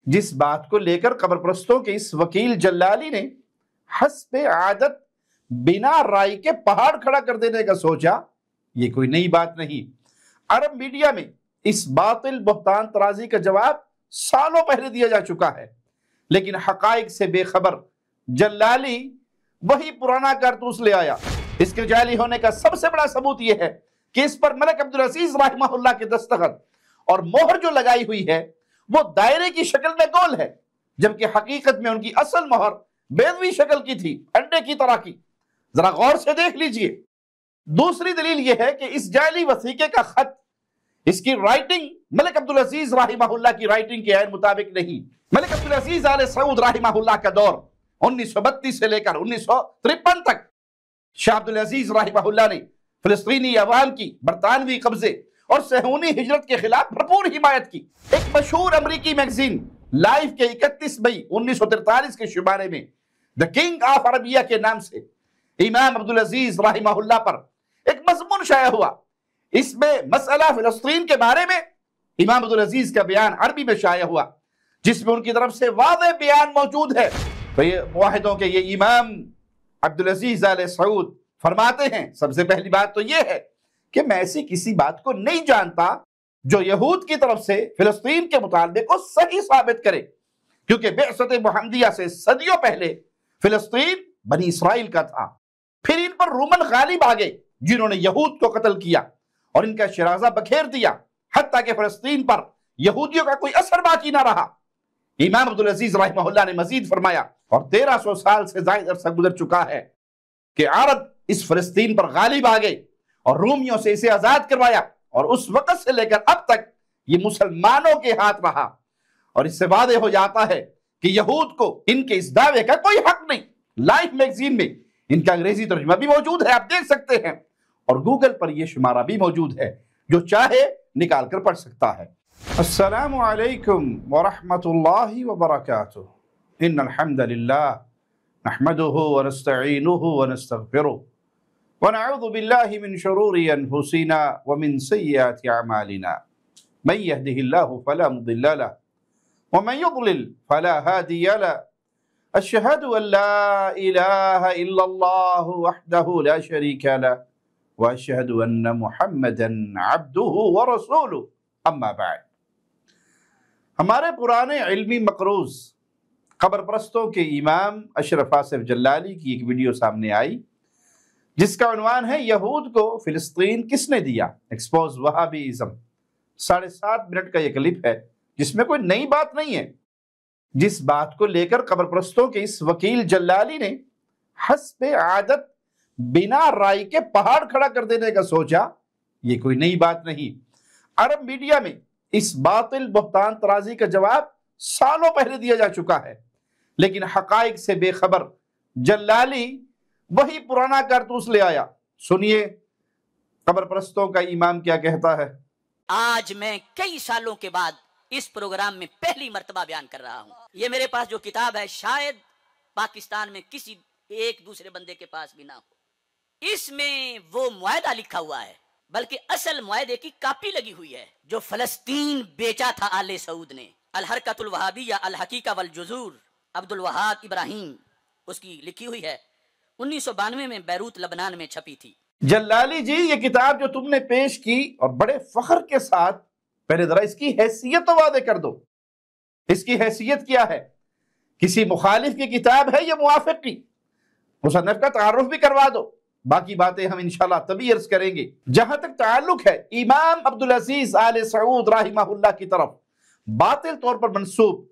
جس بات کو لے کر قبر پرستوں کے اس وکیل جلالی نے حسب عادت بنا رائے کے پہاڑ کھڑا کر دینے کا سوچا، یہ کوئی نئی بات نہیں۔ عرب میڈیا میں اس باطل بہتان ترازی کا جواب سالوں پہلے دیا جا چکا ہے، لیکن حقائق سے بے خبر جلالی وہی پرانا کارتوس لے آیا۔ اس کے جعلی ہونے کا سب سے بڑا ثبوت یہ ہے کہ اس پر ملک عبدالعزیز رحمہ اللہ کے دستخط اور مہر جو لگائی ہوئی ہے وہ دائرے کی شکل میں گول ہے، جبکہ حقیقت میں ان کی اصل مہر بیضوی شکل کی تھی، انڈے کی طرح کی۔ ذرا غور سے دیکھ لیجئے۔ دوسری دلیل یہ ہے کہ اس جعلی وثیقے کا خط، اس کی رائٹنگ ملک عبدالعزیز رحمہ اللہ کی رائٹنگ کے عین مطابق نہیں۔ ملک عبدالعزیز آل سعود رحمہ اللہ کا دور 1932 سے لے کر 1953 تک شاہ عبدالعزیز رحمہ اللہ نے فلسطینی عوام کی برطانوی قبضے اور صہیونی ہجرت کے خلاف بھرپور حمایت کی۔ ایک مشہور امریکی میگزین لائف کے 31 مئی 1943 کے شمارے میں دا کنگ آف عربیہ کے نام سے امام عبدالعزیز رحمہ اللہ پر ایک مضمون شائع ہوا۔ اس میں مسئلہ فلسطین کے بارے میں امام عبدالعزیز کا بیان عربی میں شائع ہوا، جس میں ان کی طرف سے واضح بیان موجود ہے۔ تو یہ موحدوں کے یہ امام عبدالعزیز آل سعود فرماتے ہیں، سب سے پہلی بات تو یہ ہے کہ میں ایسی کسی بات کو نہیں جانتا جو یہود کی طرف سے فلسطین کے مطالبے کو صحیح ثابت کرے، کیونکہ بعثت محمدیہ سے صدیوں پہلے فلسطین بنی اسرائیل کا تھا۔ پھر ان پر رومن غالب آ گئے جنہوں نے یہود کو قتل کیا اور ان کا شرازہ بکھیر دیا، حتیٰ کہ فلسطین پر یہودیوں کا کوئی اثر باقی نہ رہا۔ امام عبدالعزیز رحمہ اللہ نے مزید فرمایا، اور 1300 سال سے زائد عرصہ گزر چکا ہے کہ عرب اس فلسطین پر غالب آ گئے اور رومیوں سے اسے آزاد کروایا، اور اس وقت سے لے کر اب تک یہ مسلمانوں کے ہاتھ رہا۔ اور اس سے واضح ہو جاتا ہے کہ یہود کو ان کے اس دعوے کا کوئی حق نہیں۔ لائف میگزین میں ان کا انگریزی ترجمہ بھی موجود ہے، آپ دیکھ سکتے ہیں، اور گوگل پر یہ شمارہ بھی موجود ہے، جو چاہے نکال کر پڑھ سکتا ہے۔ السلام علیکم ورحمۃ اللہ وبرکاتہ۔ ان الحمد للہ نحمده ونستعینه ونستغفره ونعوذ باللہ من شرور انفسنا ومن سیئات اعمالنا من يهده الله فلا مضل له ومن يضلل فلا هادي له اشهد ان لا اله الا الله وحده لا شريك له واشهد ان محمدا عبده ورسوله اما بعد۔ ہمارے پرانے علمی مقروض قبر پرستوں کے امام اشرف آصف جلالی کی ایک ویڈیو سامنے آئی، جس کا عنوان ہے یہود کو فلسطین کس نے دیا، ایکسپوز وہابیزم۔ 7.5 منٹ کا یہ کلپ ہے، جس میں کوئی نئی بات نہیں ہے۔ جس بات کو لے کر قبر پرستوں کے اس وکیل جلالی نے حسب عادت بنا رائے کے پہاڑ کھڑا کر دینے کا سوچا، یہ کوئی نئی بات نہیں۔ عرب میڈیا میں اس باطل بہتان ترازی کا جواب سالوں پہلے دیا جا چکا ہے، لیکن حقائق سے بے خبر جلالی وہی پرانا کارتوس لے آیا۔ سنیے قبر پرستوں کا امام کیا کہتا ہے۔ آج میں کئی سالوں کے بعد اس پروگرام میں پہلی مرتبہ بیان کر رہا ہوں۔ یہ میرے پاس جو کتاب ہے شاید پاکستان میں کسی ایک دوسرے بندے کے پاس بھی نہ ہو۔ اس میں وہ معاہدہ لکھا ہوا ہے، بلکہ اصل معاہدے کی کاپی لگی ہوئی ہے جو فلسطین بیچا تھا آل سعود نے۔ الحرکت الوہابیہ الحقیقہ والجذور، عبد الوہاب ابراہیم، اس کی لکھی ہوئی ہے، 1992 میں بیروت لبنان میں چھپی تھی۔ جلالی جی، یہ کتاب جو تم نے پیش کی اور بڑے فخر کے ساتھ، پہلے ذرا اس کی حیثیت تو واضح کر دو۔ اس کی حیثیت کیا ہے؟ کسی مخالف کی کتاب ہے یا موافق کی؟ مصنف کا تعارف بھی کروا دو، باقی باتیں ہم انشاءاللہ تبھی عرض کریں گے۔ جہاں تک تعلق ہے امام عبدالعزیز آل سعود رحمہ اللہ کی طرف باطل طور پر منسوب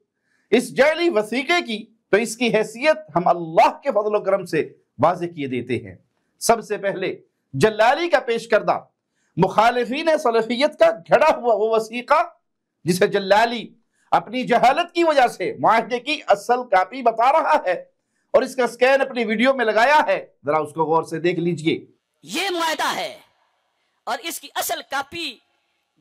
اس جعلی وثیقے کی، تو اس کی حیثیت ہم اللہ کے فضل و کرم سے واضح کیے دیتے ہیں۔ سب سے پہلے جلالی کا پیش کردہ مخالفین سلفیت کا گھڑا ہوا وہ وثیقہ، جسے جلالی اپنی جہالت کی وجہ سے معاہدے کی اصل کاپی بتا رہا ہے، اور اس کا سکین اپنی ویڈیو میں لگایا ہے، ذرا اس کو غور سے دیکھ لیجئے۔ یہ معاہدہ ہے، اور اس کی اصل کاپی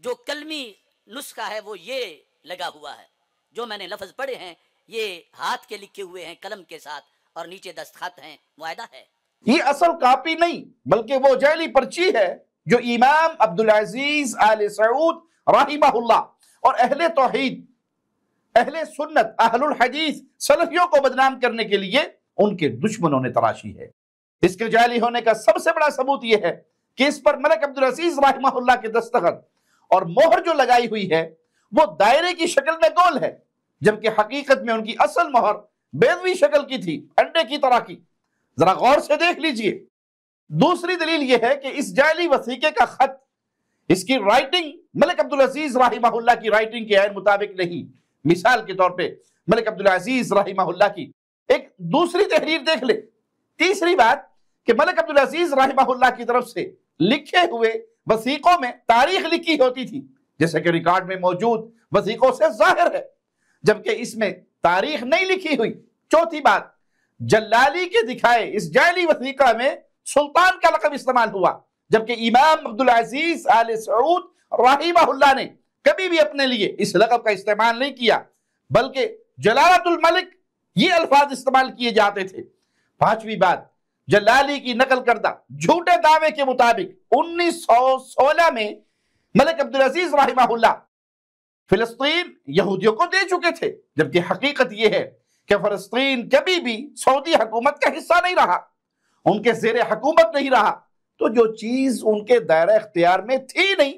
جو کلمی نسخہ ہے وہ یہ لگا ہوا ہے۔ جو میں نے لفظ پڑھے ہیں یہ ہاتھ کے لکھے ہوئے ہیں قلم کے ساتھ، اور نیچے دستخط ہیں، معاہدہ ہے۔ یہ اصل کاپی نہیں بلکہ وہ جعلی پرچی ہے جو امام عبدالعزیز آل سعود رحمہ اللہ اور اہل توحید اہل سنت، اہل الحدیث، سلفیوں کو بدنام کرنے کے لیے ان کے دشمنوں نے تراشی ہے۔ اس کے جعلی ہونے کا سب سے بڑا ثبوت یہ ہے کہ اس پر ملک عبدالعزیز رحمہ اللہ کے دستخط اور مہر جو لگائی ہوئی ہے وہ دائرے کی شکل میں گول ہے، جبکہ حقیقت میں ان کی اصل مہر بیضوی شکل کی تھی، انڈے کی طرح کی۔ ذرا غور سے دیکھ لیجئے۔ دوسری دلیل یہ ہے کہ اس جعلی وثیقے کا خط، اس کی رائٹنگ ملک عبدالعزیز رحمہ اللہ کی رائٹنگ کے عین مطابق نہیں۔ مثال کے طور پہ ملک عبدالعزیز رحمہ اللہ کی ایک دوسری تحریر دیکھ لے۔ تیسری بات کہ ملک عبدالعزیز رحمہ اللہ کی طرف سے لکھے ہوئے وثیقوں میں تاریخ لکھی ہوتی تھی، جیسے کہ ریکارڈ میں موجود وثیقوں سے ظاہر ہے، جبکہ اس میں تاریخ نہیں لکھی ہوئی۔ چوتھی بات، جلالی کے دکھائے اس جعلی وثیقہ میں سلطان کا لقب استعمال ہوا، جبکہ امام عبدالعزیز آل سعود رحمہ اللہ نے کبھی بھی اپنے لیے اس لقب کا استعمال نہیں کیا، بلکہ جلالت الملک یہ الفاظ استعمال کیے جاتے تھے۔ پانچویں بات، جلالی کی نقل کردہ جھوٹے دعوے کے مطابق 1916 میں ملک عبدالعزیز رحمہ اللہ فلسطین یہودیوں کو دے چکے تھے، جبکہ حقیقت یہ ہے کہ فلسطین کبھی بھی سعودی حکومت کا حصہ نہیں رہا، ان کے زیر حکومت نہیں رہا۔ تو جو چیز ان کے دائرہ اختیار میں تھی نہیں،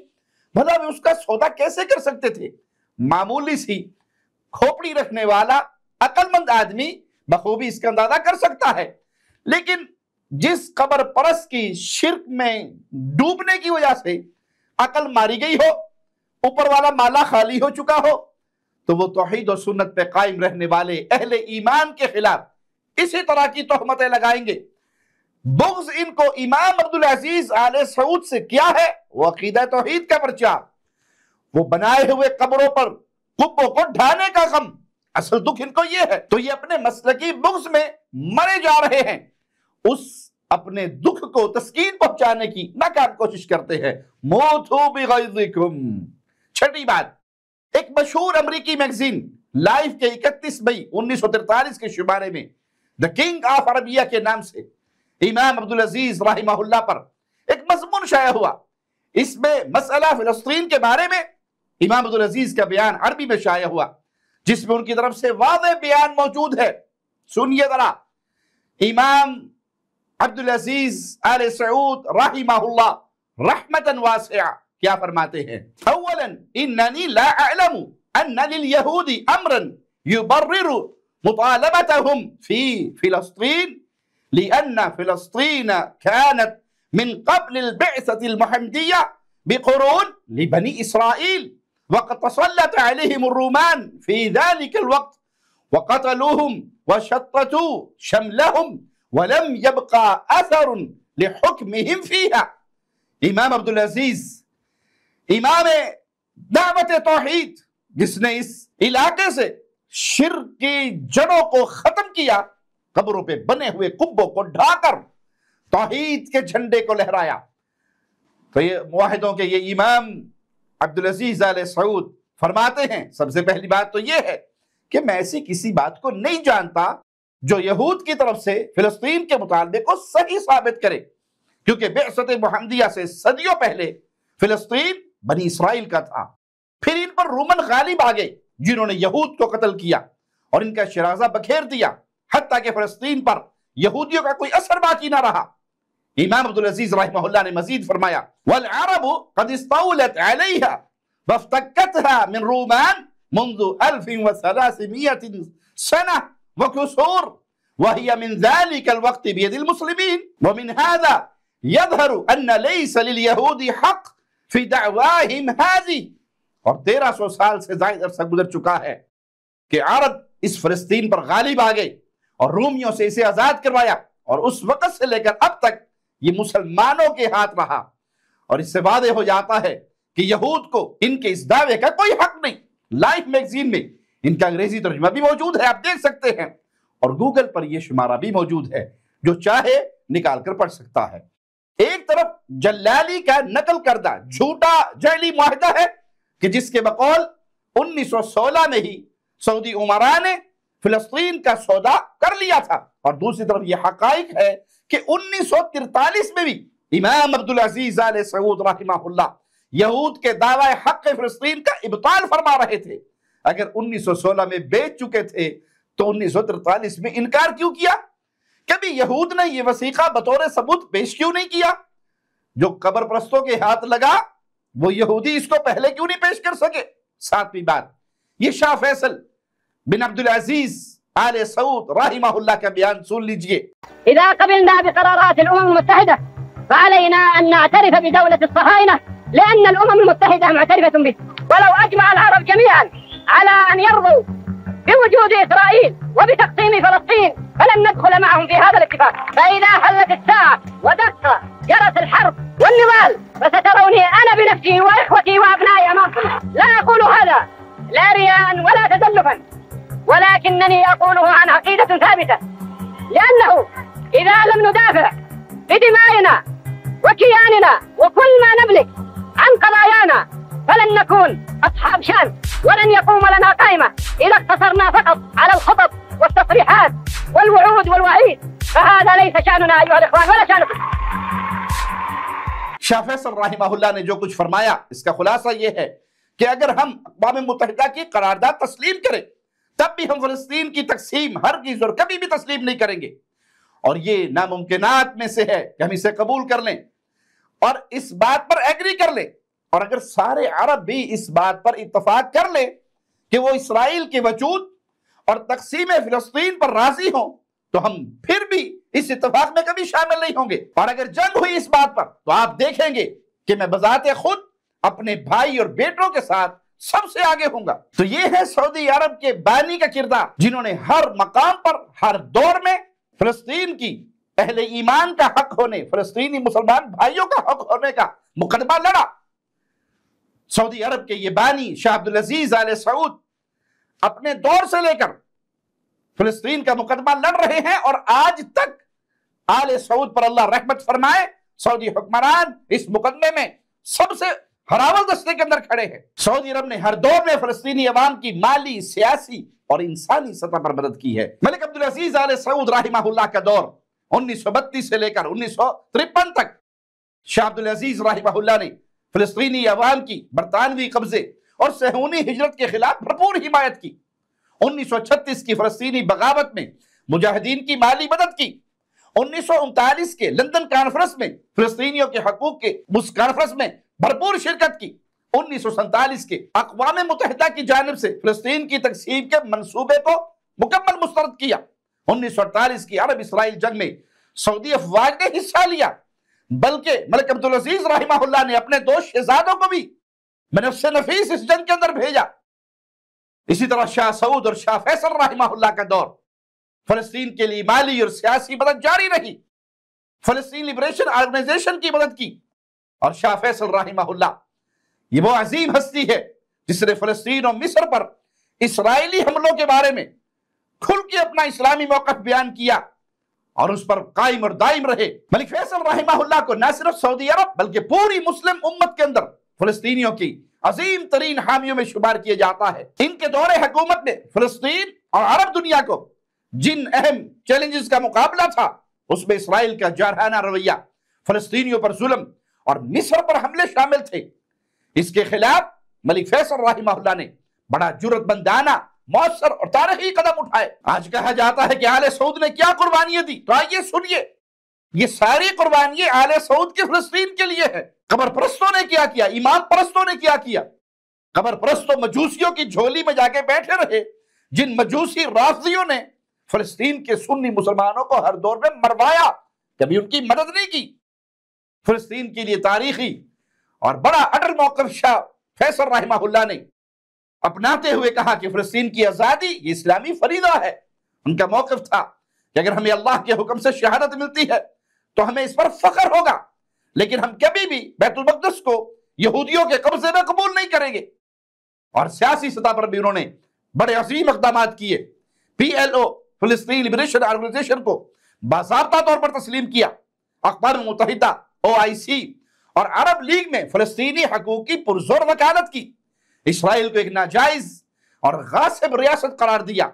بھلا وہ اس کا سودا کیسے کر سکتے تھے؟ معمولی سی کھوپڑی رکھنے والا عقل مند آدمی بخوبی اس کا اندازہ کر سکتا ہے، لیکن جس قبر پرست کی شرک میں ڈوبنے کی وجہ سے عقل ماری گئی ہو، اوپر والا مالا خالی ہو چکا ہو، تو وہ توحید و سنت پہ قائم رہنے والے اہل ایمان کے خلاف اسی طرح کی تہمتیں لگائیں گے۔ بغض ان کو امام عبدالعزیز آل سعود سے کیا ہے؟ وہ عقیدہ توحید کا پرچار، وہ بنائے ہوئے قبروں پر قبوں کو ڈھانے کا غم۔ اصل دکھ ان کو یہ ہے، تو یہ اپنے مسلکی بغض میں مرے جا رہے ہیں، اس اپنے دکھ کو تسکین پہنچانے کی ناکام کوشش کرتے ہیں۔ موتو بغیظکم۔ چھٹی بات، ایک مشہور امریکی میگزین لائف کے 31 مئی 1943 کے شمارے میں دا کنگ آف عربیہ کے نام سے امام عبدالعزیز رحمہ اللہ پر ایک مضمون شائع ہوا۔ اس میں مسئلہ فلسطین کے بارے میں امام عبدالعزیز کا بیان عربی میں شائع ہوا، جس میں ان کی طرف سے واضح بیان موجود ہے۔ سنیے ذرا، امام عبدالعزیز آل سعود رحمہ اللہ رحمتاً واسعہ کیا فرماتے ہیں؟ اولا اننی لا اعلم ان لليہود امرا يبرر مطالبتهم في فلسطین لأن فلسطین كانت من قبل البعثة المحمدية بقرون لبني إسرائيل، وقد تسلط عليهم الرومان في ذلك الوقت وقتلوهم وشتتوا شملهم ولم يبقى أثر لحكمهم فيها۔ امام عبدالعزیز، امام دعوت توحید، جس نے اس علاقے سے شرک کی جڑوں کو ختم کیا، قبروں پہ بنے ہوئے قبوں کو ڈھا کر توحید کے جھنڈے کو لہرایا۔ تو یہ موحدوں کے یہ امام عبدالعزیز آل سعود فرماتے ہیں، سب سے پہلی بات تو یہ ہے کہ میں ایسی کسی بات کو نہیں جانتا جو یہود کی طرف سے فلسطین کے مطالبے کو صحیح ثابت کرے، کیونکہ بعثت محمدیہ سے صدیوں پہلے فلسطین بنی اسرائیل کا تھا۔ پھر ان پر رومن غالب آ گئے جنہوں نے یہود کو قتل کیا اور ان کا شرازہ بکھیر دیا، حتیٰ کہ فلسطین پر یہودیوں کا کوئی اثر باقی نہ رہا۔ امام عبدالعزیز رحمہ اللہ نے مزید فرمایا، والعرب قد استولت علیہا وافتکتها من رومان منذ 1300 سنة وكسور وهي من ذلك الوقت بيد المسلمين، ومن هذا يظهر أن ليس لليهود حق في دعواهم هذه۔ اور 1300 سال سے زائد عرصہ گزر چکا ہے کہ عرب اس فلسطین پر غالب آ گئے اور رومیوں سے اسے آزاد کروایا، اور اس وقت سے لے کر اب تک یہ مسلمانوں کے ہاتھ رہا۔ اور اس سے واضح ہو جاتا ہے کہ یہود کو ان کے اس دعوے کا کوئی حق نہیں۔ لائف میگزین میں ان کا انگریزی ترجمہ بھی موجود ہے، آپ دیکھ سکتے ہیں، اور گوگل پر یہ شمارہ بھی موجود ہے، جو چاہے نکال کر پڑھ سکتا ہے۔ ایک طرف جلالی کا نقل کردہ جھوٹا جعلی معاہدہ ہے کہ جس کے بقول 1916 میں ہی سعودی امراء نے فلسطین کا سودا کر لیا تھا، اور دوسری طرف یہ حقائق ہے کہ 1943 میں بھی امام عبدالعزیز آل سعود رحمہ اللہ یہود کے دعوی حق فلسطین کا ابطال فرما رہے تھے۔ اگر 1916 میں بیچ چکے تھے تو 1943 میں انکار کیوں کیا؟ کبھی یہود نے یہ وثیقہ بطور ثبوت پیش کیوں نہیں کیا؟ جو قبر پرستوں کے ہاتھ لگا وہ یہودی اس کو پہلے کیوں نہیں پیش کر سکے؟ ساتویں بات، یہ شاہ فیصل بن عبدالعزیز آل سعود رحمہ اللہ کا بیان سن لیجئے۔ اذا قبلنا بقرارات الامم المتحدة فعلينا ان نعترف بدولة الصهاينة لان الامم المتحدة معترفة به، ولو اجمع العرب جميعا على ان يرضوا بوجود اسرائيل وبتقسيم فلسطين فلن ندخل معهم في هذا الاتفاق. فاذا حلت الساعة ودق جرس الحرب والنضال فستروني انا بنفسي واخوتي وابنائي امامكم. لا اقول هذا لا رياء ولا تزلفا، ولكنني اقوله عن عقيدة ثابتة، لانه اذا لم ندافع بدمائنا وكياننا وكل ما نملك عن قضايانا فلن نكون اصحاب شان ولن يقوم لنا قائمة اذا اقتصرنا فقط على الخطط والتصريحات والوعود والوعيد، فهذا ليس شأننا ايها الاخوان ولا شأنكم. شاہ فیصل رحمہ اللہ نے جو کچھ فرمایا اس کا خلاصہ یہ ہے کہ اگر ہم اقوام متحدہ کی قرارداد تسلیم کریں تب بھی ہم فلسطین کی تقسیم ہرگز اور کبھی بھی تسلیم نہیں کریں گے، اور یہ ناممکنات میں سے ہے کہ ہم اسے قبول کر لیں اور اس بات پر ایگری کر لیں، اور اگر سارے عرب بھی اس بات پر اتفاق کر لیں کہ وہ اسرائیل کے وجود اور تقسیم فلسطین پر راضی ہوں تو ہم پھر بھی اس اتفاق میں کبھی شامل نہیں ہوں گے، اور اگر جنگ ہوئی اس بات پر تو آپ دیکھیں گے کہ میں بذات خود اپنے بھائی اور بیٹوں کے ساتھ سب سے آگے ہوں گا۔ تو یہ ہے سعودی عرب کے بانی کا کردار، جنہوں نے ہر مقام پر ہر دور میں فلسطین کی اہل ایمان کا حق ہونے، فلسطینی مسلمان بھائیوں کا حق ہونے کا مقدمہ لڑا۔ سعودی عرب کے یہ بانی شاہ عبدالعزیز آل سعود اپنے دور سے لے کر فلسطین کا مقدمہ لڑ رہے ہیں، اور آج تک آل سعود پر اللہ رحمت فرمائے سعودی حکمران اس مقدمے میں سب سے ہراول دستے کے اندر کھڑے ہیں۔ سعودی عرب نے ہر دور میں فلسطینی عوام کی مالی، سیاسی اور انسانی سطح پر مدد کی ہے۔ ملک عبدالعزیز آل سعود رحمہ اللہ کا دور 1932 سے لے کر 1953 تک شاہ عبدالعزیز رحمہ اللہ نے فلسطینی عوام کی برطانوی قبضے اور صہیونی ہجرت کے خلاف بھرپور حمایت کی۔ 1936 کی فلسطینی بغاوت میں مجاہدین کی مالی مدد کی۔ 1939 کے لندن کانفرنس میں فلسطینیوں کے حقوق کے اس کانفرنس میں بھرپور شرکت کی۔ 1947 کے اقوام متحدہ کی جانب سے فلسطین کی تقسیم کے منصوبے کو مکمل مسترد کیا۔ 1948 کی عرب اسرائیل جنگ میں سعودی افواج نے حصہ لیا، بلکہ ملک عبدالعزیز رحمہ اللہ نے اپنے 2 شہزادوں کو بھی بنفس نفیس اس جنگ کے اندر بھیجا۔ اسی طرح شاہ سعود اور شاہ فیصل رحمہ اللہ کا دور فلسطین کے لیے مالی اور سیاسی مدد جاری رہی، فلسطین لبریشن آرگنائزیشن کی مدد کی، اور شاہ فیصل رحمہ اللہ یہ وہ عظیم ہستی ہے جس نے فلسطین اور مصر پر اسرائیلی حملوں کے بارے میں کھل کے اپنا اسلامی موقف بیان کیا اور اس پر قائم اور دائم رہے۔ ملک فیصل رحمہ اللہ کو نہ صرف سعودی عرب بلکہ پوری مسلم امت کے اندر فلسطینیوں کی عظیم ترین حامیوں میں شمار کیا جاتا ہے۔ ان کے دور حکومت میں فلسطین اور عرب دنیا کو جن اہم چیلنجز کا مقابلہ تھا اس میں اسرائیل کا جارحانہ رویہ، فلسطینیوں پر ظلم اور مصر پر حملے شامل تھے۔ اس کے خلاف ملک فیصل رحمہ اللہ نے بڑا جرأت مندانہ، مؤثر اور تاریخی قدم اٹھائے۔ آج کہا جاتا ہے کہ آل سعود نے کیا قربانیاں دی، تو آئیے سنیے، یہ ساری قربانیاں آل سعود کی فلسطین کے لیے ہے۔ قبر پرستوں نے کیا کیا، ایمان پرستوں نے کیا کیا۔ قبر پرستوں مجوسیوں کی جھولی میں جا کے بیٹھے رہے، جن مجوسی رافضیوں نے فلسطین کے سنی مسلمانوں کو ہر دور میں مروایا، کبھی ان کی مدد نہیں کی۔ فلسطین کے لیے تاریخی اور بڑا اٹل موقف شاہ فیصل رحمہ اللہ نے اپناتے ہوئے کہا کہ فلسطین کی آزادی یہ اسلامی فریضہ ہے۔ ان کا موقف تھا کہ اگر ہمیں اللہ کے حکم سے شہادت ملتی ہے تو ہمیں اس پر فخر ہوگا، لیکن ہم کبھی بھی بیت المقدس کو یہودیوں کے قبضے میں قبول نہیں کریں گے۔ اور سیاسی سطح پر بھی انہوں نے بڑے عظیم اقدامات کیے۔ PLO فلسطین لبریشن آرگنائزیشن کو باضابطہ طور پر تسلیم کیا، اقوام متحدہ OIC اور عرب لیگ میں فلسطینی حقوق کی پرزور وکالت کی، اسرائیل کو ایک ناجائز اور غاصب ریاست قرار دیا۔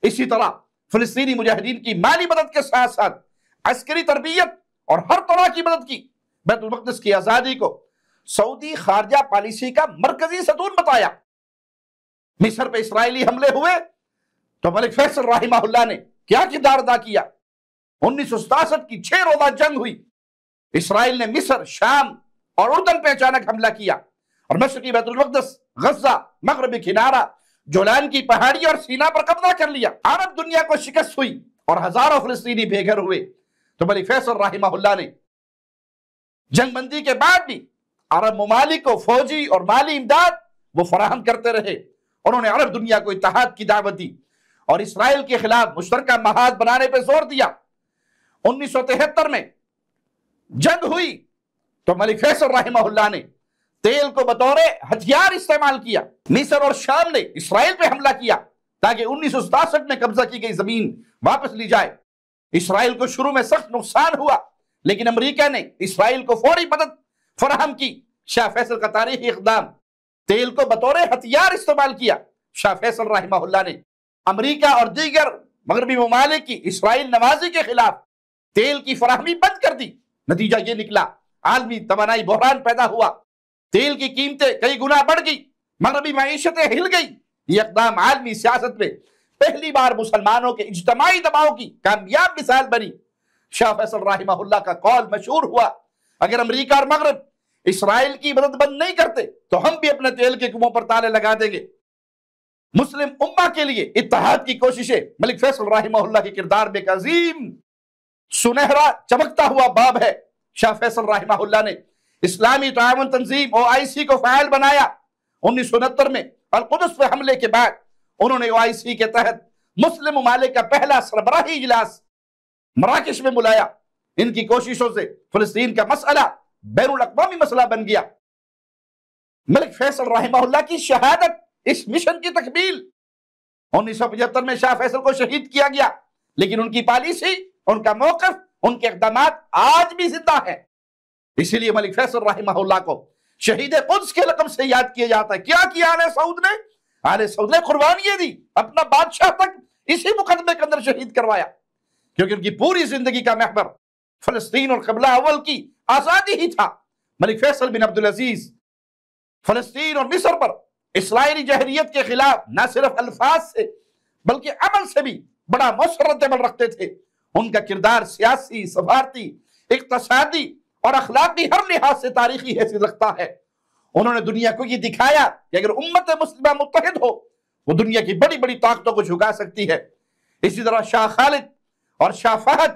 اسی طرح فلسطینی مجاہدین کی مالی مدد کے ساتھ ساتھ عسکری تربیت اور ہر طرح کی مدد کی۔ بیت المقدس کی آزادی کو سعودی خارجہ پالیسی کا مرکزی ستون بتایا۔ مصر پہ اسرائیلی حملے ہوئے تو ملک فیصل رحمہ اللہ نے کیا کردار ادا کیا؟ 1967 کی 6 روزہ جنگ ہوئی، اسرائیل نے مصر، شام اور اردن پہ اچانک حملہ کیا اور مشرقی بیت المقدس، غزہ، مغربی کنارہ، جولان کی پہاڑی اور سینا پر قبضہ کر لیا۔ عرب دنیا کو شکست ہوئی اور ہزاروں فلسطینی بے گھر ہوئے تو ملک فیصل رحمہ اللہ نے جنگ بندی کے بعد بھی عرب ممالک کو فوجی اور مالی امداد وہ فراہم کرتے رہے۔ انہوں نے عرب دنیا کو اتحاد کی دعوت دی اور اسرائیل کے خلاف مشترکہ محاذ بنانے پہ زور دیا۔ 1973 میں جنگ ہوئی تو ملک فیصل رحمہ اللہ نے تیل کو بطور ہتھیار استعمال کیا۔ مصر اور شام نے اسرائیل پہ حملہ کیا تاکہ 1967 میں قبضہ کی گئی زمین واپس لی جائے۔ اسرائیل کو شروع میں سخت نقصان ہوا لیکن امریکہ نے اسرائیل کو فوری مدد فراہم کی۔ شاہ فیصل کا تاریخی اقدام، تیل کو بطور ہتھیار استعمال کیا۔ شاہ فیصل رحمہ اللہ نے امریکہ اور دیگر مغربی ممالک کی اسرائیل نوازی کے خلاف تیل کی فراہمی بند کر دی۔ نتیجہ یہ نکلا، عالمی توانائی بحران پیدا ہوا، تیل کی قیمتیں کئی گنا بڑھ گئی، مغربی معیشتیں ہل گئی۔ یہ اقدام عالمی سیاست میں پہلی بار مسلمانوں کے اجتماعی دباؤ کی کامیاب مثال بنی۔ شاہ فیصل رحمہ اللہ کا قول مشہور ہوا، اگر امریکہ اور مغرب اسرائیل کی مدد بند نہیں کرتے تو ہم بھی اپنے تیل کے کنووں پر تالے لگا دیں گے۔ مسلم امہ کے لیے اتحاد کی کوششیں ملک فیصل رحمہ اللہ کے کردار میں ایک عظیم سنہرا چمکتا ہوا باب ہے۔ شاہ فیصل رحمہ اللہ نے اسلامی تعاون تنظیم OIC کو فعال بنایا۔ 1969 میں القدس پہ حملے کے بعد انہوں نے OIC کے تحت مسلم ممالک کا پہلا سربراہی اجلاس مراکش میں بلایا۔ ان کی کوششوں سے فلسطین کا مسئلہ بین الاقوامی مسئلہ بن گیا۔ ملک فیصل رحمہ اللہ کی شہادت اس مشن کی تکمیل۔ 1975 میں شاہ فیصل کو شہید کیا گیا لیکن ان کی پالیسی، ان کا موقف، ان کے اقدامات آج بھی زندہ ہیں۔ اسی لیے ملک فیصل رحمہ اللہ کو شہید قدس کے لقب سے یاد کیا جاتا ہے۔ کیا کیا آل سعود نے؟ آل سعود نے قربانیاں دی، اپنا بادشاہ تک اسی مقدمے کے اندر شہید کروایا، کیونکہ ان کی پوری زندگی کا محور فلسطین اور قبلہ اول کی آزادی ہی تھا۔ ملک فیصل بن عبدالعزیز فلسطین اور مصر پر اسرائیلی جہریت کے خلاف نہ صرف الفاظ سے بلکہ عمل سے بھی بڑا مؤثر رد عمل رکھتے تھے۔ ان کا کردار سیاسی، سفارتی، اقتصادی اور اخلاقی ہر لحاظ سے تاریخی حیثیت رکھتا ہے۔ انہوں نے دنیا کو یہ دکھایا کہ اگر امت مسلمہ متحد ہو وہ دنیا کی بڑی بڑی طاقتوں کو جھکا سکتی ہے۔ اسی طرح شاہ خالد اور شاہ فہد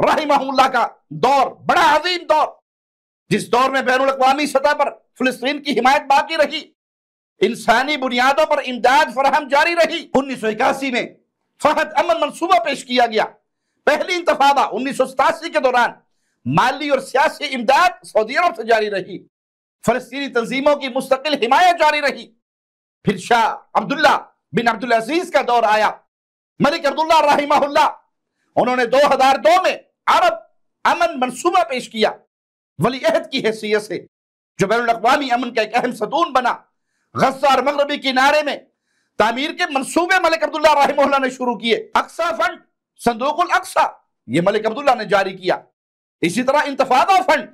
رحمہ اللہ کا دور بڑا عظیم دور، جس دور میں بین الاقوامی سطح پر فلسطین کی حمایت باقی رہی، انسانی بنیادوں پر امداد فراہم جاری رہی۔ 1981 میں فہد امن منصوبہ پیش کیا گیا۔ پہلی انتفاضہ 1987 کے دوران مالی اور سیاسی امداد سعودی عرب سے جاری رہی، فلسطینی تنظیموں کی مستقل حمایت جاری رہی۔ پھر شاہ عبداللہ بن عبدالعزیز کا دور آیا۔ ملک عبداللہ رحمہ اللہ انہوں نے 2002 میں عرب امن منصوبہ پیش کیا ولی عہد کی حیثیت سے، جو بین الاقوامی امن کا ایک اہم ستون بنا۔ غزہ اور مغربی کنارے میں تعمیر کے منصوبے ملک عبداللہ رحمہ اللہ نے شروع کیے۔ اقصی فنڈ، صندوق الاقصی، یہ ملک عبداللہ نے جاری کیا۔ اسی طرح انتفاضہ فنڈ،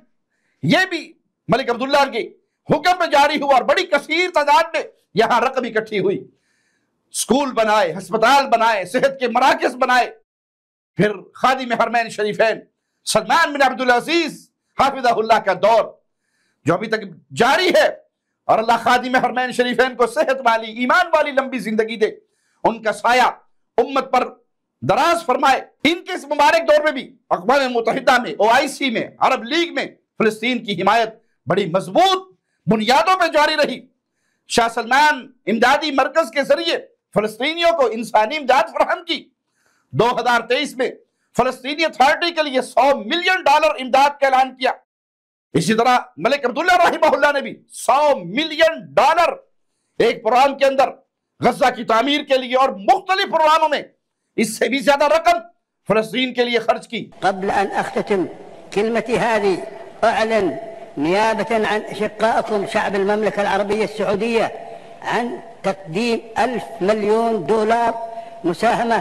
یہ بھی ملک عبداللہ کے حکم پہ جاری ہوا اور بڑی کثیر تعداد میں یہاں رقم اکٹھی ہوئی۔ اسکول بنائے، ہسپتال بنائے، صحت کے مراکز بنائے۔ پھر خادم حرمین شریفین سلمان بن عبدالعزیز حافظہ اللہ کا دور جو ابھی تک جاری ہے، اور اللہ خادم حرمین شریفین کو صحت والی، ایمان والی لمبی زندگی دے، ان کا سایہ امت پر دراز فرمائے۔ ان کے اس مبارک دور میں بھی اقوام متحدہ میں، OIC میں، عرب لیگ میں فلسطین کی حمایت بڑی مضبوط بنیادوں پہ جاری رہی۔ شاہ سلمان امدادی مرکز کے ذریعے فلسطینیوں کو انسانی امداد فراہم کی۔ 2023 میں فلسطینی اتھارٹی کے لیے $100 ملین امداد کا اعلان کیا۔ اسی طرح ملک عبداللہ رحمہ اللہ نے بھی $100 ملین ایک پروگرام کے اندر غزہ کی تعمیر کے لیے اور مختلف پروگراموں میں اس سے بھی زیادہ رقم فلسطین کے لیے خرچ کی۔ قبل أن أختتم كلمتي هذه أعلن نيابة عن أشقائكم شعب المملكة العربية السعودية عن تقديم $1,000 مليون مساهمة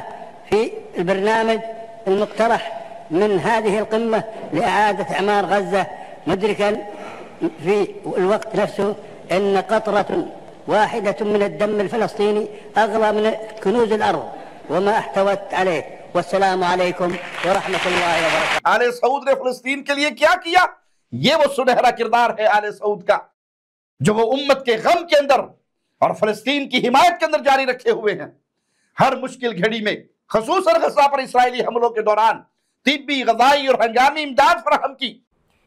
في البرنامج المقترح من هذه القمة لإعادة إعمار غزة، مدركا في الوقت نفسه أن قطرة واحدة من الدم الفلسطيني أغلى من كنوز الأرض وما احتوت عليه. والسلام علیکم ورحمۃ اللہ وبرکاتہ. آل سعود نے فلسطین کے لیے کیا کیا؟ یہ وہ سنہرا کردار ہے آل سعود کا، جو وہ امت کے غم کے اندر اور فلسطین کی حمایت کے اندر جاری رکھے ہوئے ہیں. ہر مشکل گھڑی میں خصوصاً غزہ پر اسرائیلی حملوں کے دوران طبی، غذائی اور ہنگامی امداد فراہم کی.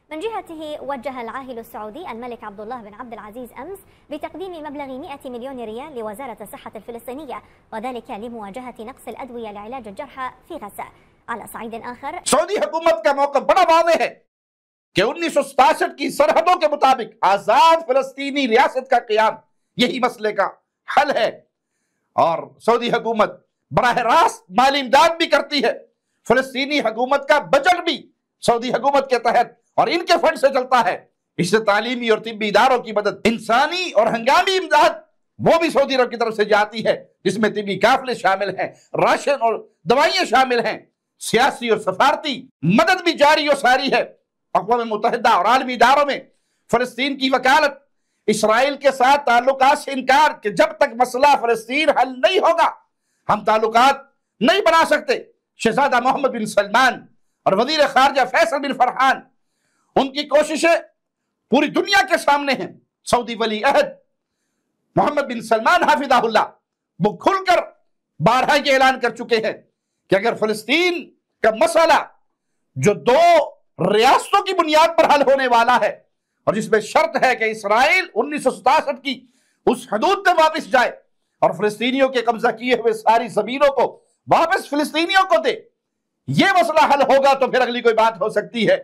من جهته وجه العاهل السعودي الملك عبد الله بن عبد العزيز أمس بتقديم مبلغ 100 مليون ريال لوزارة الصحة الفلسطينية، وذلك لمواجهة نقص الأدوية لعلاج الجرحى في غزة. على صعيد آخر، سعودی حکومت کا موقف بڑا واضح ہے کہ 1967 کی سرحدوں کے مطابق آزاد فلسطینی ریاست کا قیام یہی مسئلے کا حل ہے، اور سعودی حکومت براہ راست مالی امداد بھی کرتی ہے. فلسطینی حکومت کا بجٹ بھی سعودی حکومت کے تحت اور ان کے فنڈ سے چلتا ہے. اس سے تعلیمی اور طبی اداروں کی مدد، انسانی اور ہنگامی امداد وہ بھی سعودی عرب کی طرف سے جاتی ہے، جس میں طبی قافلے شامل ہیں، راشن اور دوائیاں شامل ہیں. سیاسی اور سفارتی مدد بھی جاری و ساری ہے. اقوام متحدہ اور عالمی اداروں میں فلسطین کی وکالت اسرائیل کے ساتھ تعلقات سے انکار کہ جب تک مسئلہ فلسطین حل نہیں ہوگا ہم تعلقات نہیں بنا سکتے. شہزادہ محمد بن سلمان اور وزیر خارجہ فیصل بن فرحان، ان کی کوششیں پوری دنیا کے سامنے ہیں. سعودی ولی عہد محمد بن سلمان حافظہ اللہ وہ کھل کر بارہا یہ اعلان کر چکے ہیں کہ اگر فلسطین کا مسئلہ جو 2 ریاستوں کی بنیاد پر حل ہونے والا ہے، اور جس میں شرط ہے کہ اسرائیل 1967 کی اس حدود پہ واپس جائے اور فلسطینیوں کے قبضہ کیے ہوئے ساری زمینوں کو واپس فلسطینیوں کو دے، یہ مسئلہ حل ہوگا تو پھر اگلی کوئی بات ہو سکتی ہے.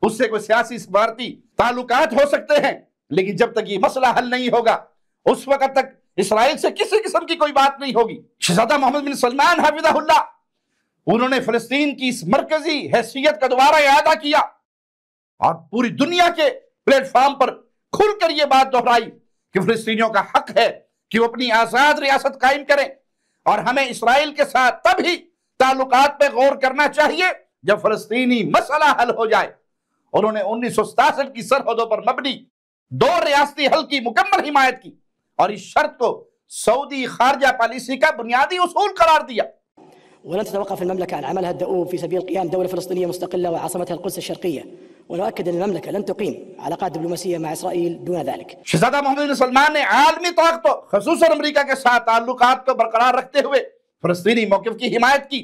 اس سے کوئی سیاسی سفارتی تعلقات ہو سکتے ہیں، لیکن جب تک یہ مسئلہ حل نہیں ہوگا اس وقت تک اسرائیل سے کسی قسم کی کوئی بات نہیں ہوگی. شہزادہ محمد بن سلمان حفظہ اللہ انہوں نے فلسطین کی اس مرکزی حیثیت کا دوبارہ اعادہ کیا اور پوری دنیا کے پلیٹ فارم پر کھل کر یہ بات دہرائی کہ فلسطینیوں کا حق ہے کہ وہ اپنی آزاد ریاست قائم کریں، اور ہمیں اسرائیل کے ساتھ تب ہی تعلقات پہ غور کرنا چاہیے جب فلسطینی مسئلہ حل ہو جائے. انہوں نے 1967 کی سرحدوں پر مبنی 2 ریاستی حل کی مکمل حمایت کی اور اس شرط کو سعودی خارجہ پالیسی کا بنیادی اصول قرار دیا. ولن تتوقف المملكة عن عملها الدؤوب في سبيل قيام دولة فلسطينية مستقلة وعاصمتها القدس الشرقية، ونؤكد أن المملكة لن تقيم علاقات دبلوماسية مع إسرائيل دون ذلك. شہزادہ محمد بن سلمان نے عالمی طاقتوں خصوصاً امریکہ کے ساتھ تعلقات کو برقرار رکھتے ہوئے فلسطینی موقف کی حمایت کی.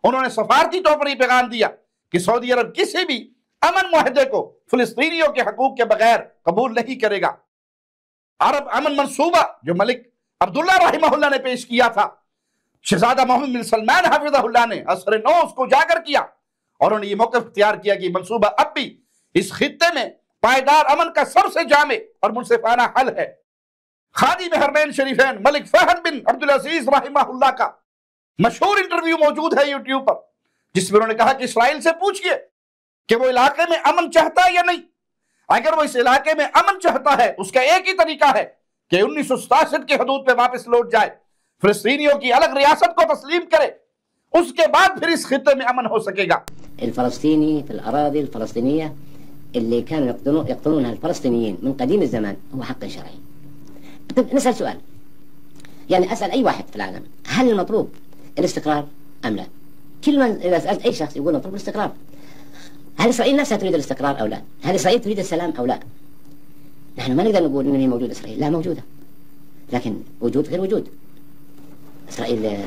انہوں نے سفارتی طور پر یہ پیغام دیا کہ سعودی عرب کسی بھی امن معاہدے کو فلسطینیوں کے حقوق کے بغیر قبول نہیں کرے گا. عرب امن منصوبہ جو ملک عبداللہ رحمہ اللہ نے پیش کیا تھا، شہزادہ محمد بن سلمان حفظہ اللہ نے اثر نو اس کو اجاگر کیا، اور انہوں نے یہ موقف اختیار کیا کہ منصوبہ اب بھی اس خطے میں پائیدار امن کا سب سے جامع اور منصفانہ حل ہے. خادم حرمین شریفین ملک فہد بن عبدالعزیز رحمہ اللہ کا مشہور انٹرویو موجود ہے یوٹیوب پر، جس میں انہوں نے کہا کہ اسرائیل سے پوچھئے کہ وہ علاقے میں امن چاہتا ہے یا نہیں. اگر وہ اس علاقے میں امن چاہتا ہے اس کا ایک ہی طریقہ ہے کہ 1967 کے حدود پہ واپس لوٹ جائے، فلسطینیوں کی الگ ریاست کو تسلیم کرے، اس کے بعد پھر اس خطے میں امن ہو سکے گا. الفلسطيني في الأراضي الفلسطينية اللي كانوا يقتلونها الفلسطينيين من قديم الزمان هو حق شرعي. طيب نسأل سؤال، يعني أسأل أي واحد في العالم، هل المطلوب الاستقرار أم لا؟ كل من إذا سألت أي شخص يقول مطلوب الاستقرار. هل إسرائيل نفسها تريد الاستقرار أو لا؟ هل إسرائيل تريد السلام أو لا؟ نحن ما نقدر نقول إن هي موجودة إسرائيل، لا موجودة، لكن وجود غير وجود. إسرائيل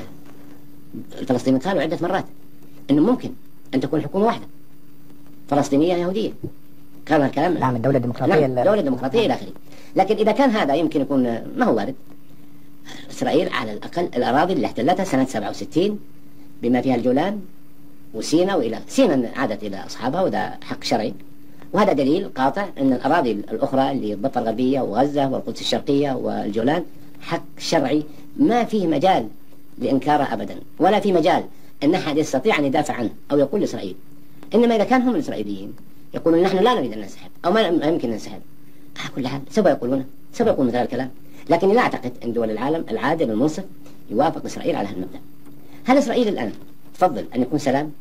الفلسطينيين قالوا عدة مرات إنه ممكن أن تكون حكومة واحدة فلسطينية يهودية، قالوا هالكلام. نعم، الدولة الديمقراطية. نعم، دولة ديمقراطية إلى آخره. لكن إذا كان هذا يمكن يكون ما هو وارد، إسرائيل على الأقل الأراضي اللي احتلتها سنة 67 بما فيها الجولان وسينا، وإلى سينا عادت إلى أصحابها، وده حق شرعي، وهذا دليل قاطع أن الأراضي الأخرى اللي الضفة الغربية وغزة والقدس الشرقية والجولان حق شرعي ما فيه مجال لإنكاره أبدا، ولا في مجال أن أحد يستطيع أن يدافع عنه أو يقول لإسرائيل. إنما إذا كان هم الإسرائيليين يقولون نحن لا نريد أن ننسحب أو ما يمكن ننسحب، على كل حال سوف يقولون مثل هذا الكلام. لكن لا أعتقد أن دول العالم العادل المنصف يوافق إسرائيل على هالمبدأ. هل إسرائيل الآن تفضل أن يكون سلام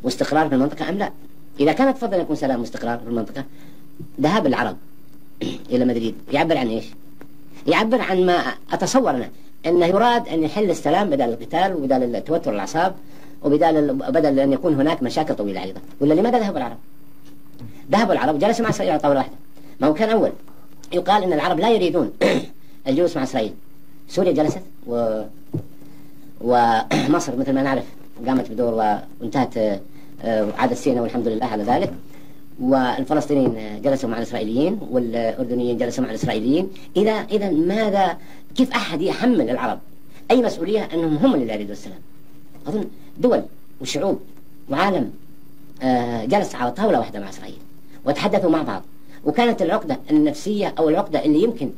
واستقرار في المنطقة أم لا؟ إذا كانت تفضل أن يكون سلام واستقرار في المنطقة، ذهاب العرب إلى مدريد يعبر عن إيش؟ يعبر عن ما أتصور أنا، أنه يراد أن يحل السلام بدل القتال وبدل التوتر الأعصاب وبدل أن يكون هناك مشاكل طويلة عريضة. ولا لماذا ذهبوا العرب؟ ذهبوا العرب جلسوا مع إسرائيل على طاولة واحدة. ما هو كان أول يقال أن العرب لا يريدون الجلوس مع إسرائيل. سوريا جلست ومصر مثل ما نعرف قامت بدور وانتهت عادت سيناء والحمد لله على ذلك، والفلسطينيين جلسوا مع الإسرائيليين والأردنيين جلسوا مع الإسرائيليين. إذا ماذا كيف أحد يحمل العرب أي مسؤولية أنهم هم اللي لا يريدوا السلام؟ أظن دول وشعوب وعالم جلس على طاولة واحدة مع إسرائيل وتحدثوا مع بعض، وكانت العقدة النفسية أو العقدة اللي يمكن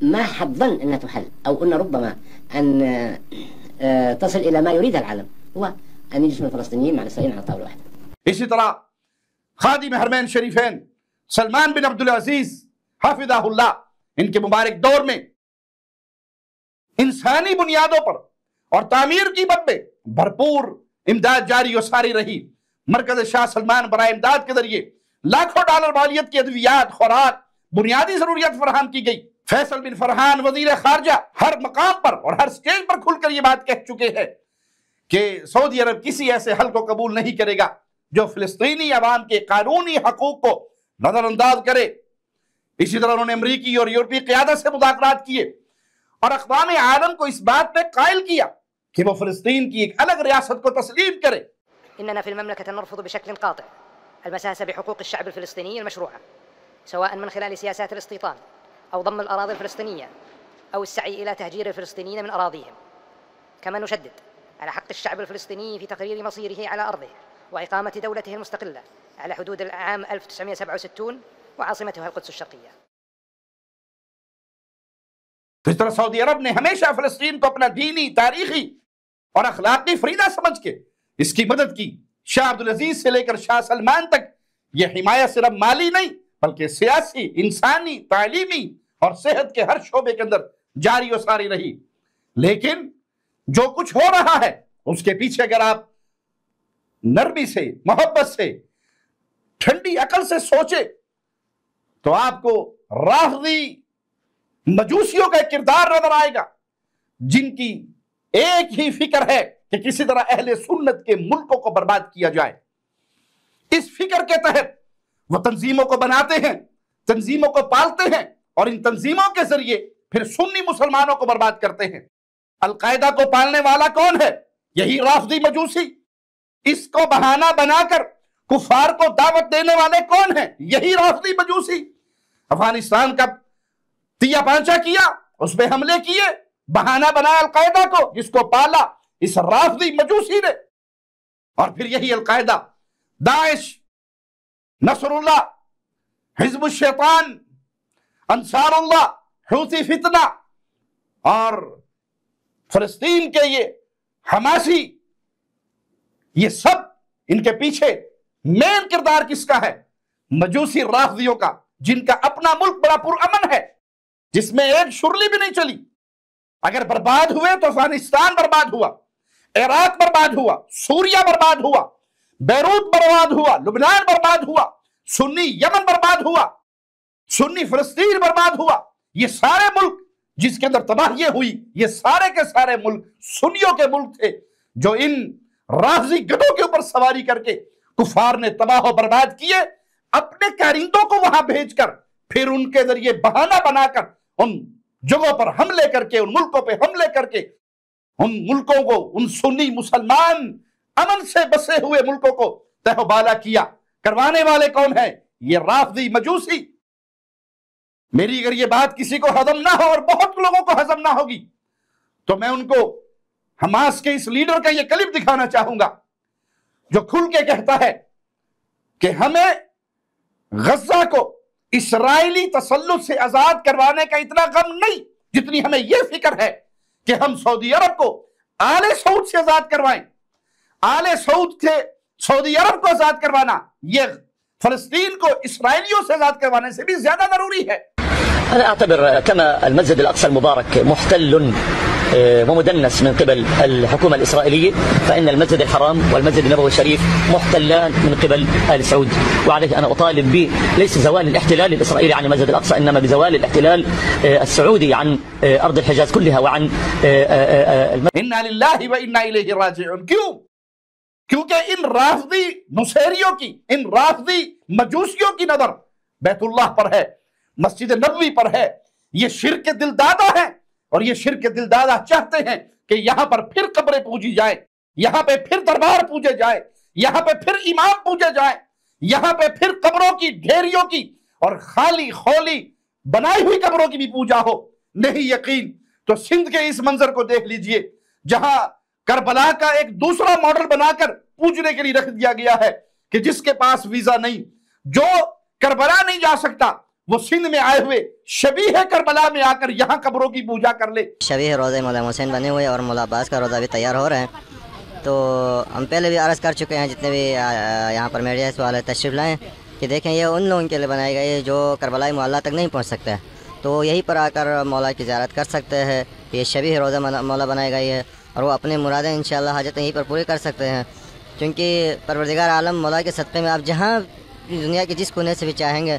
ما حظن أنها تحل أو أن ربما أن تصل إلى ما يريد العالم هو أن يجلس الفلسطينيين مع الإسرائيليين على طاولة واحدة. اسی طرح خادم حرمین شریفین سلمان بن عبدالعزیز حافظہ اللہ، ان کے مبارک دور میں انسانی بنیادوں پر اور تعمیر کی مد میں بھرپور امداد جاری و ساری رہی۔ مرکز شاہ سلمان برائے امداد کے ذریعے لاکھوں ڈالر مالیت کی ادویات، خوراک، بنیادی ضروریات فراہم کی گئی۔ فیصل بن فرحان وزیر خارجہ ہر مقام پر اور ہر سٹیج پر کھل کر یہ بات کہہ چکے ہیں کہ سعودی عرب کسی ایسے حل کو قبول نہیں کرے گا جو فلسطینی عوام کے قانونی حقوق کو نظر انداز کرے۔ اسی طرح انہوں نے امریکی اور یورپی قیادت سے مذاکرات کیے اور اقوام عالم کو اس بات پہ قائل کیا کہ وہ فلسطین کی ایک الگ ریاست کو تسلیم کرے۔ إننا في المملكة نرفض بشكل قاطع المساس بحقوق الشعب الفلسطيني المشروعة، سواء من خلال سياسات الاستيطان أو ضم الأراضي الفلسطينية أو السعي إلى تهجير الفلسطينيين من أراضيهم. كما نشدد على حق الشعب الفلسطيني في تقرير مصيره على أرضه وإقامة دولته المستقلة على حدود العام 1967 وعاصمتها القدس الشرقية. اس طرح سعودی عرب نے ہمیشہ فلسطین کو اپنا دینی، تاریخی اور اخلاقی فریضہ سمجھ کے اس کی مدد کی۔ شاہ عبدالعزیز سے لے کر شاہ سلمان تک یہ حمایت صرف مالی نہیں بلکہ سیاسی، انسانی، تعلیمی اور صحت کے ہر شعبے کے اندر جاری و ساری رہی۔ لیکن جو کچھ ہو رہا ہے اس کے پیچھے اگر آپ نرمی سے، محبت سے، ٹھنڈی عقل سے سوچے تو آپ کو رافضی مجوسیوں کا ایک کردار نظر آئے گا جن کی ایک ہی فکر ہے کہ کسی طرح اہل سنت کے ملکوں کو برباد کیا جائے۔ اس فکر کے تحت وہ تنظیموں کو بناتے ہیں، تنظیموں کو پالتے ہیں اور ان تنظیموں کے ذریعے پھر سنی مسلمانوں کو برباد کرتے ہیں۔ القاعدہ کو پالنے والا کون ہے؟ یہی رافضی مجوسی۔ اس کو بہانہ بنا کر کفار کو دعوت دینے والے کون ہیں؟ یہی رافضی مجوسی۔ افغانستان کا تیا پانچا کیا، اس پہ حملے کیے، بہانہ بنایا القاعدہ کو، جس کو پالا اس رافضی مجوسی نے۔ اور پھر یہی القاعدہ، داعش، نصر اللہ، حزب الشیطان، انصار اللہ، حوثی فتنہ اور فلسطین کے یہ حماسی، یہ سب ان کے پیچھے مین کردار کس کا ہے؟ مجوسی رافضیوں کا، جن کا اپنا ملک بڑا پرامن ہے، جس میں ایک شرلی بھی نہیں چلی۔ اگر برباد ہوئے تو افغانستان برباد ہوا، عراق برباد ہوا، سوریا برباد ہوا، بیروت برباد ہوا، لبنان برباد ہوا، سنی یمن برباد ہوا، سنی فلسطین برباد ہوا۔ یہ سارے ملک جس کے اندر تباہی ہوئی، یہ سارے کے سارے ملک سنیوں کے ملک تھے جو ان رافضی گدھوں کے اوپر سواری کر کے کفار نے تباہ و برباد کیے، اپنے کارندوں کو وہاں بھیج کر پھر ان کے ذریعے بہانہ بنا کر ان جگہوں پر حملے کر کے، ان ملکوں پہ حملے کر کے ان ملکوں کو، ان سنی مسلمان امن سے بسے ہوئے ملکوں کو تہ و بالا کیا۔ کروانے والے کون ہیں؟ یہ رافضی مجوسی۔ میری اگر یہ بات کسی کو ہضم نہ ہو اور بہت لوگوں کو ہضم نہ ہوگی تو میں ان کو حماس کے اس لیڈر کا یہ کلپ دکھانا چاہوں گا جو کھل کے کہتا ہے کہ ہمیں غزہ کو اسرائیلی تسلط سے آزاد کروانے کا اتنا غم نہیں جتنی ہمیں یہ فکر ہے کہ ہم سعودی عرب کو آل سعود سے آزاد کروائیں۔ آل سعود سے سعودی عرب کو آزاد کروانا یہ فلسطین کو اسرائیلیوں سے آزاد کروانے سے بھی زیادہ ضروری ہے۔ أنا أعتبر كما المسجد الأقصى المبارك محتل ومدنس من قبل الحكومة الإسرائيلية، فإن المسجد الحرام والمسجد النبوي الشريف محتلان من قبل آل سعود. وعليه أنا أطالب ليس زوال الاحتلال الإسرائيلي عن المسجد الأقصى، إنما بزوال الاحتلال السعودي عن أرض الحجاز كلها وعن انا للہ و انا الیہ راجعون. کیوں؟ کیونکہ ان رافضی نصیریوں کی، ان رافضی مجوسیوں کی نظر بیت اللہ پر ہے، مسجد نبوی پر ہے. یہ شرک دل دادا ہیں، اور یہ شرک دل دادا چاہتے ہیں کہ یہاں پر پھر قبریں پوجی جائیں، یہاں پہ پھر دربار پوجے جائیں، یہاں پہ پھر امام پوجے جائیں، یہاں پہ پھر قبروں کی، ڈھیریوں کی اور خالی خولی بنائی ہوئی قبروں کی بھی پوجا ہو. نہیں یقین تو سندھ کے اس منظر کو دیکھ لیجئے، جہاں کربلا کا ایک دوسرا ماڈل بنا کر پوجنے کے لیے رکھ دیا گیا ہے کہ جس کے پاس ویزا نہیں، جو کربلا نہیں جا سکتا، وہ سندھ میں آئے ہوئے شبیہ کربلا میں آ کر یہاں قبروں کی پوجا کر لے. شبیہ روضہ مولا حسین بنے ہوئے اور مولا عباس کا روضہ بھی تیار ہو رہے ہیں. تو ہم پہلے بھی عرض کر چکے ہیں، جتنے بھی یہاں پر میڈیا سے والے تشریف لائیں، کہ دیکھیں یہ ان لوگوں کے لیے بنائے گئے جو کربلائی معلیٰ تک نہیں پہنچ سکتے، تو یہیں پر آ کر مولا کی زیارت کر سکتے ہیں. یہ شبیہ روضہ مولا بنائی گئی ہے اور وہ اپنی مرادیں انشاءاللہ حاجتیں یہیں پر پوری کر سکتے ہیں، کیونکہ پروردگار عالم مولا کے صدقے میں آپ جہاں دنیا کے جس کونے سے بھی چاہیں گے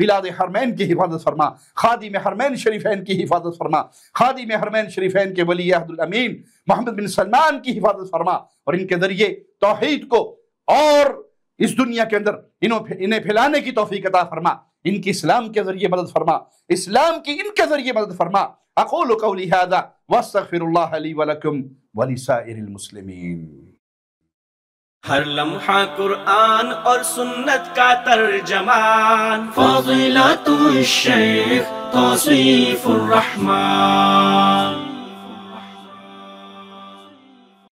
بلاد حرمین کی حفاظت فرما، خادم حرمین شریفین کی حفاظت فرما، خادم حرمین شریفین کے ولی عہد الامین محمد بن سلمان کی حفاظت فرما، اور ان کے ذریعے توحید کو اور اس دنیا کے اندر انہیں پھیلانے کی توفیق عطا فرما، ان کی اسلام کے ذریعے مدد فرما، اسلام کی ان کے ذریعے مدد فرما۔ اقول قولی ھذا واستغفر اللہ لی ولکم ولسائر المسلمین۔ ہر لمحہ قرآن اور سنت کا ترجمان، فضیلت الشیخ توصیف الرحمان۔